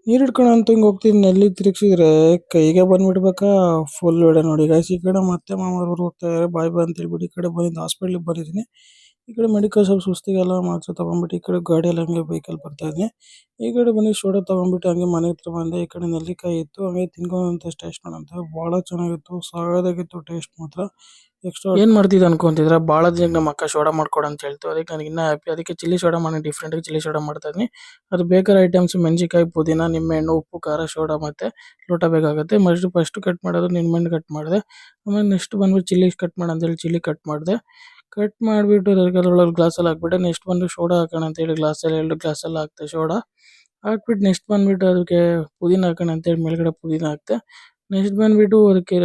ನೀರ್ ಹಿಡ್ಕೊಂಡು ಅಂತ ಹಿಂಗ್ ಹೋಗ್ತಿದ್ ನಲ್ಲಿ ತಿರುಗ್ಸಿದ್ರೆ ಕೈಗೆ ಬಂದ್ಬಿಡ್ಬೇಕಾ ಫುಲ್ ವಿಡಿಯೋ ನೋಡಿ ಗೈಸ್. ಈ ಕಡೆ ಮತ್ತೆ ಮಾಮೂರು ಹೋಗ್ತಾ ಇದಾರೆ ಬಾಯ್ ಬಾಯ್ ಅಂತ ಹೇಳ್ಬಿಟ್ಟು. ಈ ಕಡೆ ಬಂದಿದ್ದು ಹಾಸ್ಪಿಟ್ಲಿಗೆ ಬಂದಿದ್ದೀನಿ. ಈ ಕಡೆ ಮೆಡಿಕಲ್ ಶಾಪ್ ಸುಸ್ತಿಗೆಲ್ಲ ಮಾತ್ರೆ ತಗೊಂಡ್ಬಿಟ್ಟು ಈ ಕಡೆ ಗಾಡಿಯಲ್ಲಿ ಹಂಗೆ ಬೈಕಲ್ಲಿ ಬರ್ತಾ ಇದ್ದೀನಿ. ಈ ಕಡೆ ಬಂದು ಸೋಡಾ ತಗೊಂಡ್ಬಿಟ್ಟು ಹಂಗೆ ಮನೆ ಹತ್ರ ಬಂದೆ. ಈ ಕಡೆ ನೆಲ್ಲಿಕಾಯಿ ಇತ್ತು ಹಂಗೆ ತಿನ್ಕೊಂತ ಟೇಸ್ಟ್ ಮಾಡೋಂತ ಬಹಳ ಚೆನ್ನಾಗಿತ್ತು. ಸಾಗದಾಗಿತ್ತು ಟೇಸ್ಟ್ ಮಾತ್ರ. ಎಕ್ಸ್ಟ್ರಾ ಏನ್ ಮಾಡ್ತಿದ್ದೆ ಅನ್ಕೊಂತಿದ್ರ ಬಹಳ ದಿನ ನಮ್ಮ ಅಕ್ಕ ಸೋಡಾ ಮಾಡ್ಕೊಡು ಅಂತ ಹೇಳ್ತು. ಅದಕ್ಕೆ ನನಗೆ ಇನ್ನ ಹ್ಯಾಪಿ. ಅದಕ್ಕೆ ಚಿಲ್ಲಿ ಸೋಡಾ ಮಾಡೋಣ ಡಿಫ್ರೆಂಟ್ ಆಗಿ ಚಿಲ್ಲಿ ಸೋಡಾ ಮಾಡ್ತಾ ಇದೀನಿ. ಅದು ಬೇಕಾದ ಐಟಮ್ಸ್ ಮೆಣಸಿನಕಾಯಿ ಪುದೀನ ನಿಂಬೆಹಣ್ಣು ಉಪ್ಪು ಖಾರ ಸೋಡಾ ಮತ್ತೆ ಲೋಟ ಬೇಕಾಗುತ್ತೆ. ಫಸ್ಟ್ ಕಟ್ ಮಾಡೋದು ನಿಂಬೆಹಣ್ಣು ಕಟ್ ಮಾಡಿದೆ. ಆಮೇಲೆ ನೆಕ್ಸ್ಟ್ ಬಂದ್ಬಿಟ್ಟು ಚಿಲ್ಲಿ ಕಟ್ ಮಾಡೋಣ ಅಂತ ಹೇಳಿ ಚಿಲ್ಲಿ ಕಟ್ ಮಾಡಿದೆ. ಕಟ್ ಮಾಡಿಬಿಟ್ಟು ಅದ್ರೊಳಗೆ ಗ್ಲಾಸಲ್ಲಿ ಹಾಕ್ಬಿಟ್ಟೆ. ನೆಕ್ಸ್ಟ್ ಬಂದು ಸೋಡಾ ಹಾಕೋಣ ಅಂತ ಹೇಳಿ ಗ್ಲಾಸಲ್ಲಿ 2 ಗ್ಲಾಸಲ್ಲಿ ಹಾಕ್ತೆ ಸೋಡಾ ಹಾಕ್ಬಿಟ್ಟು ನೆಕ್ಸ್ಟ್ ಬಂದ್ಬಿಟ್ಟು ಅದಕ್ಕೆ ಪುದೀನ ಹಾಕೋಣ ಅಂತ ಹೇಳಿ ಮೇಲ್ಗಡೆ ಪುದೀನ ಹಾಕ್ತೆ. ನೆಕ್ಸ್ಟ್ ಬಂದ್ಬಿಟ್ಟು ಅದಕ್ಕೆ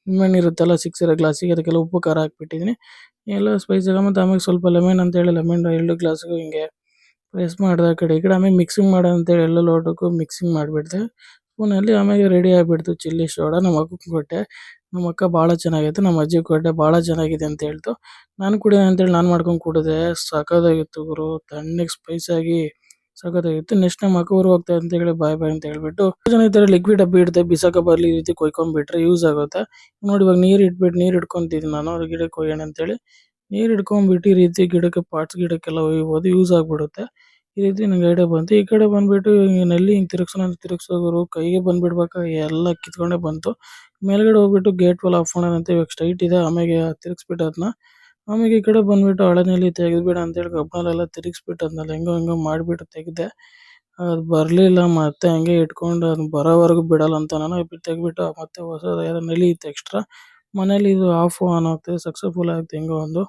ನಿಂಬೆಹಣ್ಣು ಇರುತ್ತಲ್ಲ ಸಿಕ್ಸಿರೋ ಗ್ಲಾಸಿಗೆ ಅದಕ್ಕೆಲ್ಲ ಉಪ್ಪು ಖಾರ ಹಾಕ್ಬಿಟ್ಟಿದ್ದೀನಿ. ಎಲ್ಲ ಸ್ಪೈಸ್ ಎಲ್ಲ ಮತ್ತೆ ಆಮೇಲೆ ಸ್ವಲ್ಪ ಲೆಮನ್ ಅಂತ ಹೇಳಿ ಲೆಮನ್ 2 ಗ್ಲಾಸ್ಗೂ ಹಿಂಗೆ ಪ್ರೆಸ್ ಮಾಡಿದೆ ಆ ಕಡೆ ಈ ಕಡೆ. ಆಮೇಲೆ ಮಿಕ್ಸಿಂಗ್ ಮಾಡೋಣ ಅಂತೇಳಿ ಎಲ್ಲ ಲೋಟಕ್ಕೂ ಮಿಕ್ಸಿಂಗ್ ಮಾಡಿಬಿಡ್ದೆ ಸ್ಪೂನಲ್ಲಿ. ಆಮೇಲೆ ರೆಡಿ ಆಗಿಬಿಡ್ತು ಚಿಲ್ಲಿ ಸೋಡಾ. ನಮ್ಮ ಅಕ್ಕಗೆ ಕೊಟ್ಟೆ. ನಮ್ಮ ಅಕ್ಕ ಭಾಳ ಚೆನ್ನಾಗೈತೆ. ನಮ್ಮ ಅಜ್ಜಿಗೆ ಕೊಟ್ಟೆ ಭಾಳ ಚೆನ್ನಾಗಿದೆ ಅಂತ ಹೇಳ್ತು. ನಾನು ಕುಡಿಯೋಣ ಅಂತೇಳಿ ನಾನು ಮಾಡ್ಕೊಂಡು ಕುಡಿದೆ. ಸಖತ್ತಾಗಿತ್ತು ಗುರು. ತಣ್ಣಗೆ ಸ್ಪೈಸ್ ಆಗಿ ಸಖತ್ತಾಗಿತ್ತು. ನೆಕ್ಸ್ಟ್ ನಮ್ಮ ಅಕ್ಕ ಊರಿಗೆ ಹೋಗ್ತಾ ಅಂತ ಹೇಳಿ ಬಾಯ್ ಬಾಯ್ ಅಂತ ಹೇಳ್ಬಿಟ್ಟು ಜನ ಈ ಥರ ಲಿಕ್ವಿಡ್ ಡಬ್ಬಿ ಇಡ್ತೆ ಬಿಸಾಕ ಬರ್ಲಿ ಈ ರೀತಿ ಕೊಯ್ಕೊಂಡ್ಬಿಟ್ರೆ ಯೂಸ್ ಆಗುತ್ತೆ. ನೋಡಿ ಇವಾಗ ನೀರು ಇಟ್ಬಿಟ್ಟು ನೀರು ಹಿಡ್ಕೊಂತಿದ್ದೀನಿ ನಾನು ಅದು ಗಿಡಕ್ಕೆ ಕೊಯ್ಯೋಣ ಅಂತೇಳಿ. ನೀರು ಹಿಡ್ಕೊಂಡ್ಬಿಟ್ಟು ಈ ರೀತಿ ಗಿಡಕ್ಕೆ ಪಾಟ್ಸ್ ಗಿಡಕ್ಕೆಲ್ಲ ಒಯ್ಬೋದು ಯೂಸ್ ಆಗಿಬಿಡುತ್ತೆ. ಈ ರೀತಿ ನಂಗೆ ಐಡಿಯಾ ಬಂತು. ಈ ಕಡೆ ಬಂದ್ಬಿಟ್ಟು ನಲ್ಲಿ ಹಿಂಗೆ ತಿರುಗ್ಸೋಣ ಅಂತ ತಿರುಗ್ಸೋರು ಕೈಗೆ ಬಂದ್ಬಿಡ್ಬೇಕಾ ಎಲ್ಲ ಕಿತ್ಕೊಂಡೇ ಬಂತು. ಮೇಲ್ಗಡೆ ಹೋಗ್ಬಿಟ್ಟು ಗೇಟ್ ವಾಲ್ ಆಫ್ ಮಾಡೋಣ ಅಂತ ಇವಾಗ ಸ್ಟ್ರೈಟ್ ಇದೆ ಆಮೇಲೆ ತಿರುಗಿಸ್ಬಿಟ್ಟು ಅದನ್ನ ಆಮೇಲೆ ಈ ಕಡೆ ಬಂದ್ಬಿಟ್ಟು ಹಳೆನಲ್ಲಿ ತೆಗೆದ್ಬಿಡ ಅಂತೇಳಿ ಕಬ್ಬಣಲೆಲ್ಲ ತಿರುಗಿಸ್ಬಿಟ್ಟು ಅದನ್ನೆಲ್ಲ ಹೆಂಗೋ ಹೆಂಗೋ ಮಾಡಿಬಿಟ್ಟು ತೆಗೆದೆ. ಅದು ಬರಲಿಲ್ಲ ಮತ್ತೆ ಹಂಗೆ ಇಟ್ಕೊಂಡು ಅದು ಬರೋವರೆಗೂ ಬಿಡಲ್ಲ ಅಂತ ನಾನು ತೆಗೆದ್ಬಿಟ್ಟು ಮತ್ತೆ ಹೊಸದು ಯಾವ್ದೋ ನಲಿ ಇತ್ತು ಎಕ್ಸ್ಟ್ರಾ ಮನೇಲಿ ಇದು ಆಫ್ ಆನ್ ಆಗ್ತದೆ ಸಕ್ಸಸ್ಫುಲ್ ಆಯ್ತು ಹೆಂಗೋ ಒಂದು.